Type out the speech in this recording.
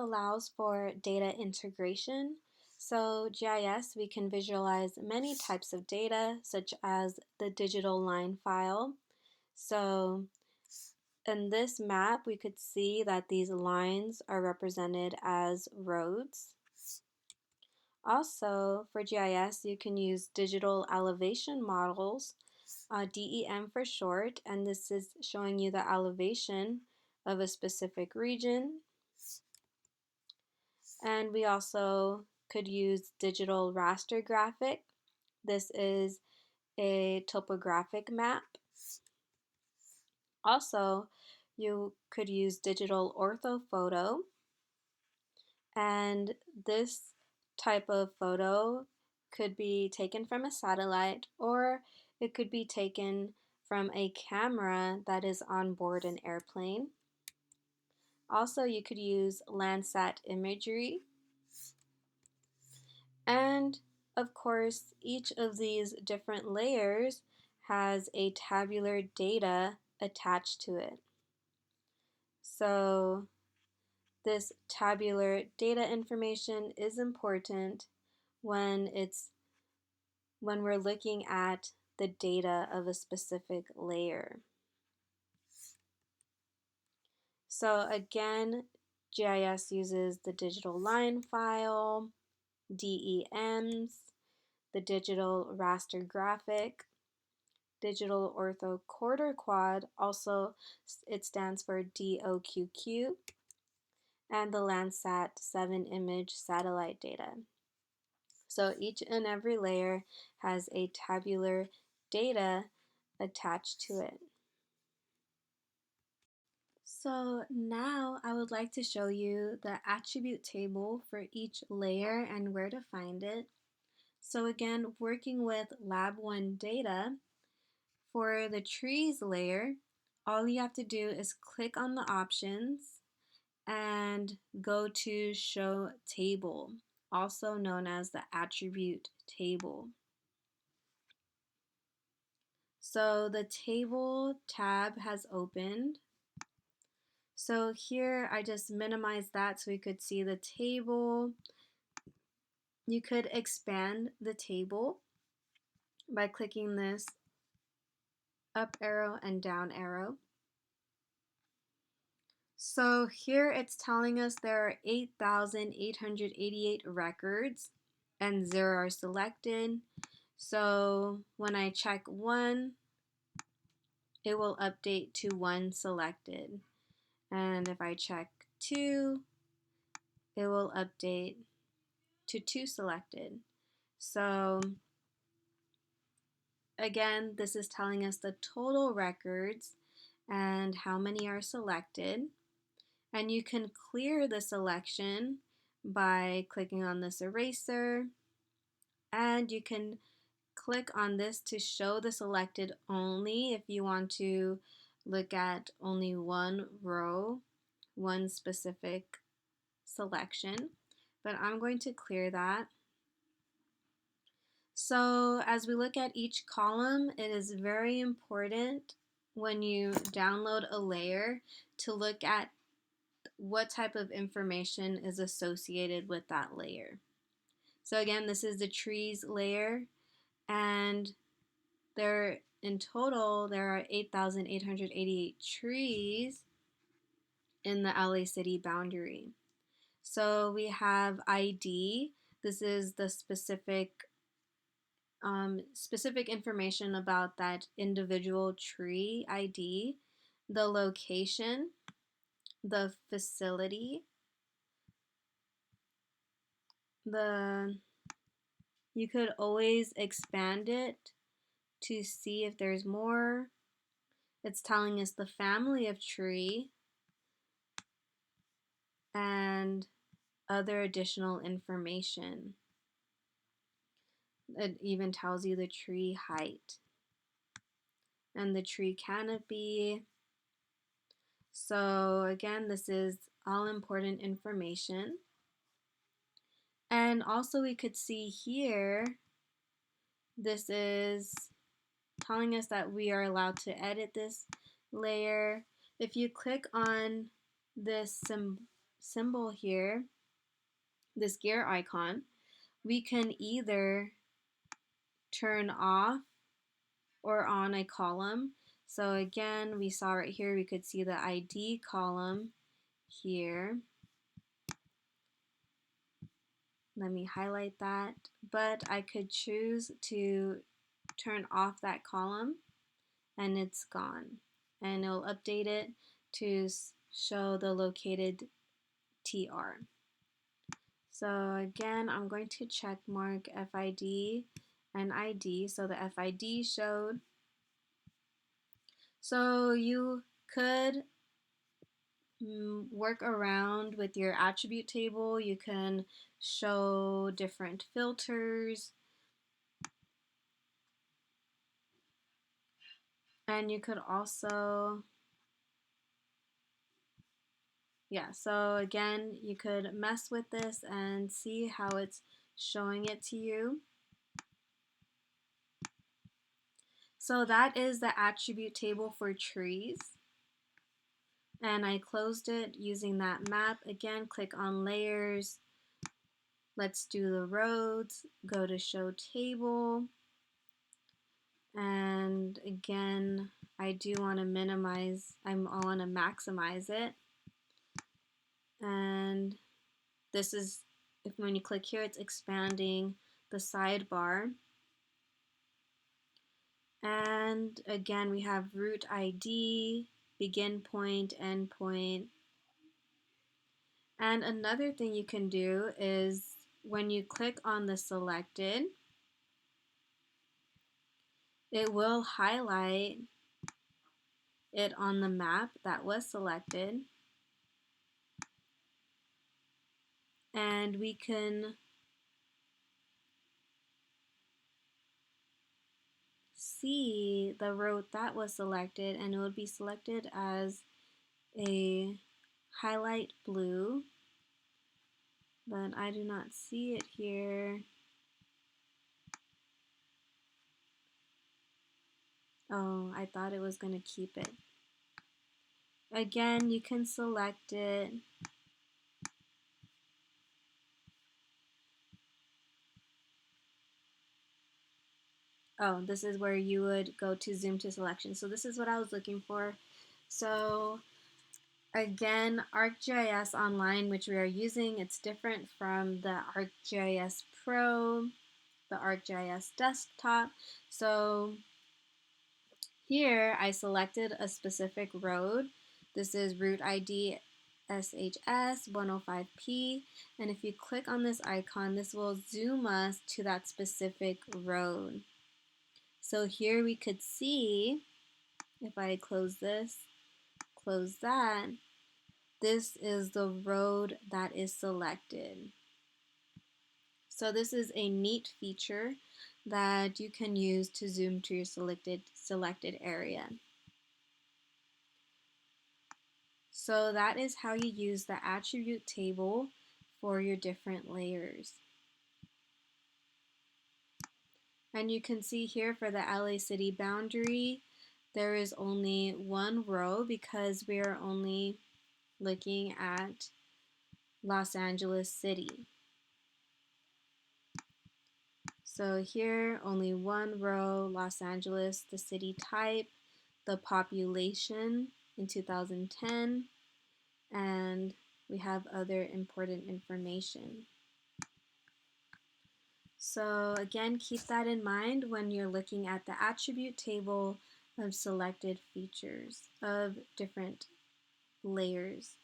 allows for data integration. So GIS, we can visualize many types of data, such as the digital line file. So in this map, we could see that these lines are represented as roads. Also, for GIS, you can use digital elevation models, DEM for short, and this is showing you the elevation of a specific region. And we also could use digital raster graphic. This is a topographic map. Also, you could use digital orthophoto, and this type of photo could be taken from a satellite or it could be taken from a camera that is on board an airplane. Also, you could use Landsat imagery. And of course, each of these different layers has a tabular data attached to it. So this tabular data information is important when we're looking at the data of a specific layer. So again, GIS uses the digital line file, DEMs, the digital raster graphic, digital ortho quarter quad, also it stands for DOQQ, and the Landsat 7 image satellite data. So each and every layer has a tabular data attached to it. So now I would like to show you the attribute table for each layer and where to find it. So again, working with Lab 1 data, for the trees layer, all you have to do is click on the options and go to Show Table, also known as the attribute table. So the table tab has opened. So here I just minimized that so we could see the table. You could expand the table by clicking this up arrow and down arrow. So here it's telling us there are 8,888 records and 0 are selected. So when I check 1, it will update to 1 selected. And if I check 2, it will update to 2 selected. So again, this is telling us the total records and how many are selected. And you can clear the selection by clicking on this eraser, and you can click on this to show the selected only if you want to look at only one row, one specific selection, but I'm going to clear that. So as we look at each column, it is very important when you download a layer to look at what type of information is associated with that layer. So again, this is the trees layer, and in total there are 8,888 trees in the LA City boundary. So we have ID. This is the specific information about that individual tree ID, the location, the facility, you could always expand it to see if there's more. It's telling us the family of tree and other additional information. It even tells you the tree height and the tree canopy. So again, this is all important information. And also we could see here, this is telling us that we are allowed to edit this layer. If you click on this symbol here, this gear icon, we can either turn off or on a column. So again, we saw right here, we could see the ID column here. Let me highlight that, but I could choose to turn off that column and it's gone. And it'll update it to show the located TR. So again, I'm going to check mark FID and ID. So the FID showed. So you could work around with your attribute table. You can show different filters. And you could also, yeah, so again, you could mess with this and see how it's showing it to you. So that is the attribute table for trees. And I closed it using that map. Again, click on layers. Let's do the roads. Go to show table. And again, I do want to minimize, I want to maximize it. And this is, if when you click here, it's expanding the sidebar. And again, we have route ID, begin point, end point. And another thing you can do is when you click on the selected, it will highlight it on the map that was selected. And we can see the road that was selected, and it would be selected as a highlight blue, but I do not see it here. Oh, I thought it was going to keep it. Again, you can select it. Oh, this is where you would go to zoom to selection. So this is what I was looking for. So again, ArcGIS Online, which we are using, it's different from the ArcGIS Pro, the ArcGIS Desktop. So here I selected a specific road. This is route ID SHS 105P, and if you click on this icon, this will zoom us to that specific road. So here we could see, if I close this, close that, this is the road that is selected. So this is a neat feature that you can use to zoom to your selected area. So that is how you use the attribute table for your different layers. And you can see here for the LA city boundary, there is only one row because we are only looking at Los Angeles City. So here, only one row, Los Angeles, the city type, the population in 2010, and we have other important information. So again, keep that in mind when you're looking at the attribute table of selected features of different layers.